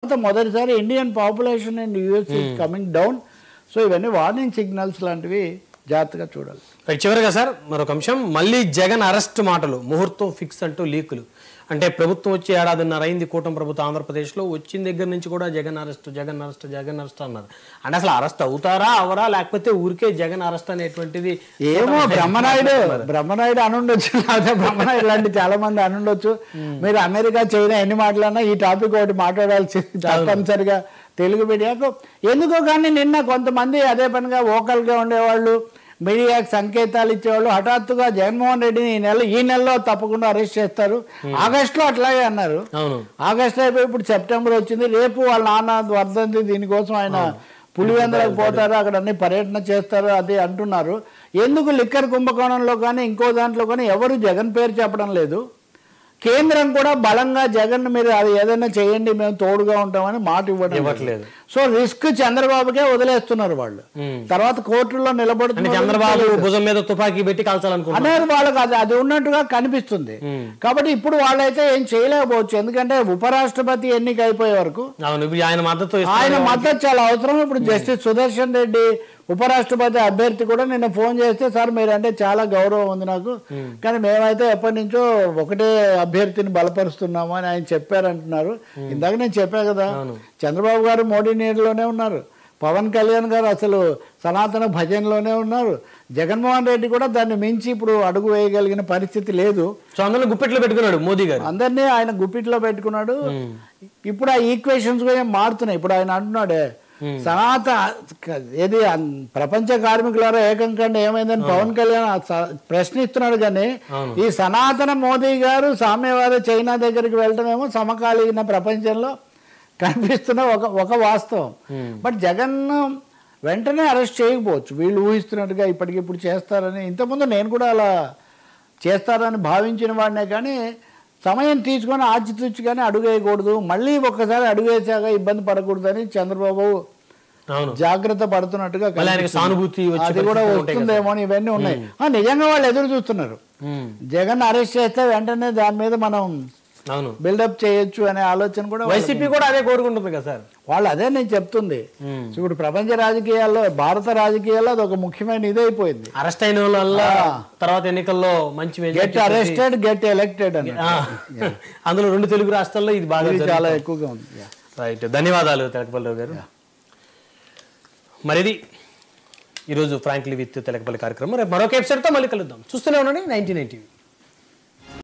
మొదటిసారి Indian population in US is coming down. So ఇవన్నీ warning signals లాంటివి జాగ్రత్తగా చూడాలి. చివరిగా సార్ మరొక అంశం, మళ్ళీ జగన్ అరెస్ట్ మాటలు, ముహూర్తం ఫిక్స్ అంటూ లీకులు. అంటే ప్రభుత్వం వచ్చి ఏడాదిన్నర అయింది, కూటమి ప్రభుత్వం ఆంధ్రప్రదేశ్లో వచ్చిన దగ్గర నుంచి కూడా జగన్ అరెస్ట్ అన్నారు. అంటే అసలు అరెస్ట్ అవుతారా అవరా, లేకపోతే ఊరికే జగన్ అరెస్ట్ అనేటువంటిది ఏమో బ్రహ్మనాయుడు అనుండొచ్చు, లేకపోతే బ్రహ్మనాయుడు లాంటి చాలా మంది అనుండొచ్చు. మీరు అమెరికా చైనా ఎన్ని మాట్లాడినా ఈ టాపిక్ ఒకటి మాట్లాడాల్సి తప్పనిసరిగా తెలుగు మీడియాకు ఎందుకో. కానీ నిన్న కొంతమంది అదే పనిగా వోకల్గా ఉండేవాళ్ళు, మీడియాకి సంకేతాలు ఇచ్చేవాళ్ళు హఠాత్తుగా జగన్మోహన్ రెడ్డిని ఈ నెలలో తప్పకుండా అరెస్ట్ చేస్తారు, ఆగస్టులో అట్లాగే అన్నారు. ఆగస్టులో అయిపోయి ఇప్పుడు సెప్టెంబర్ వచ్చింది, రేపు వాళ్ళ నాన్న వర్ధంతి, దీనికోసం ఆయన పులివెందులకు పోతారు, అక్కడ అన్ని పర్యటన చేస్తారు అది అంటున్నారు. ఎందుకు లిక్కర్ కుంభకోణంలో కానీ ఇంకో దాంట్లో కానీ ఎవరు జగన్ పేరు చెప్పడం లేదు. కేంద్రం కూడా బలంగా జగన్ మీరు అది ఏదైనా చేయండి మేము తోడుగా ఉంటామని మాట ఇవ్వట్లేదు. సో రిస్క్ చంద్రబాబుకే వదిలేస్తున్నారు వాళ్ళు. తర్వాత కోర్టులో నిలబడుతున్నారు, చంద్రబాబు భుజం మీద తుపాకీ పెట్టి కాల్చాలనుకుంటున్నారు అనేది వాళ్ళకి అది ఉన్నట్టుగా కనిపిస్తుంది. కాబట్టి ఇప్పుడు వాళ్ళైతే ఏం చేయలేకపోవచ్చు, ఎందుకంటే ఉపరాష్ట్రపతి ఎన్నిక అయిపోయే వరకు ఆయన మద్దతు చాలా అవసరం. ఇప్పుడు జస్టిస్ సుదర్శన్ రెడ్డి ఉపరాష్ట్రపతి అభ్యర్థి కూడా నిన్న ఫోన్ చేస్తే, సార్ మీరంటే చాలా గౌరవం ఉంది నాకు, కానీ మేమైతే ఎప్పటి నుంచో ఒకటే అభ్యర్థిని బలపరుస్తున్నాము అని ఆయన చెప్పారంటున్నారు. ఇందాక నేను చెప్పా కదా, చంద్రబాబు గారు మోడీ నీడలోనే ఉన్నారు, పవన్ కళ్యాణ్ గారు అసలు సనాతన భజనలోనే ఉన్నారు, జగన్మోహన్ రెడ్డి కూడా దాన్ని మించి ఇప్పుడు అడుగు వేయగలిగిన పరిస్థితి లేదు. సో అందరిని గుప్పిట్లో పెట్టుకున్నాడు మోదీ గారు, అందరినీ ఆయన గుప్పిట్లో పెట్టుకున్నాడు. ఇప్పుడు ఆ ఈక్వేషన్స్ కూడా మారుతున్నాయి. ఇప్పుడు ఆయన అంటున్నాడే ఏది ప్రపంచ కార్మికులారా ఏకం కంటే ఏమైందని పవన్ కళ్యాణ్ ప్రశ్నిస్తున్నాడు. కానీ ఈ సనాతన మోదీ గారు సామ్యవాద చైనా దగ్గరికి వెళ్ళటమేమో సమకాలీన ప్రపంచంలో కనిపిస్తున్న ఒక వాస్తవం. బట్ జగన్ వెంటనే అరెస్ట్ చేయకపోవచ్చు, వీళ్ళు ఊహిస్తున్నట్టుగా ఇప్పటికిప్పుడు చేస్తారని. ఇంతకుముందు నేను కూడా అలా చేస్తారని భావించిన వాడినే, కానీ సమయం తీసుకొని ఆచితూచిగానే అడుగు వేయకూడదు, మళ్ళీ ఒక్కసారి అడుగు వేసాక ఇబ్బంది పడకూడదని చంద్రబాబు జాగ్రత్త పడుతున్నట్టుగా సానుభూతి అది కూడా వస్తుందేమో అని ఇవన్నీ ఉన్నాయి. నిజంగా వాళ్ళు ఎదురు చూస్తున్నారు, జగన్ అరెస్ట్ చేస్తే వెంటనే దాని మీద మనం బిల్డప్ చేయొచ్చు అనే ఆలోచన కూడా. వైసీపీ కూడా అదే కోరుకుంటుంది కదా సార్, వాళ్ళు అదే నేను చెప్తుంది. ఇప్పుడు ప్రపంచ రాజకీయాల్లో, భారత రాజకీయాల్లో అది ఒక ముఖ్యమైన ఇది అయిపోయింది. అరెస్ట్ అయిన వాళ్ళ తర్వాత ఎన్నికల్లో మంచి గెట్ అరెస్టెడ్ గెట్ ఎలక్టెడ్ అని, అందులో 2 తెలుగు రాష్ట్రాల్లో ఇది బాగా చాలా ఎక్కువగా ఉంది. రైట్, ధన్యవాదాలు తెలకపల్లిరావు గారు. మరిది ఈరోజు ఫ్రాంక్లీ విత్ తెలకపల్లి కార్యక్రమం. రేపు మరొక ఎపిసోడ్తో మళ్ళీ కలుద్దాం. చూస్తూనే ఉండండి 99 టీవీ.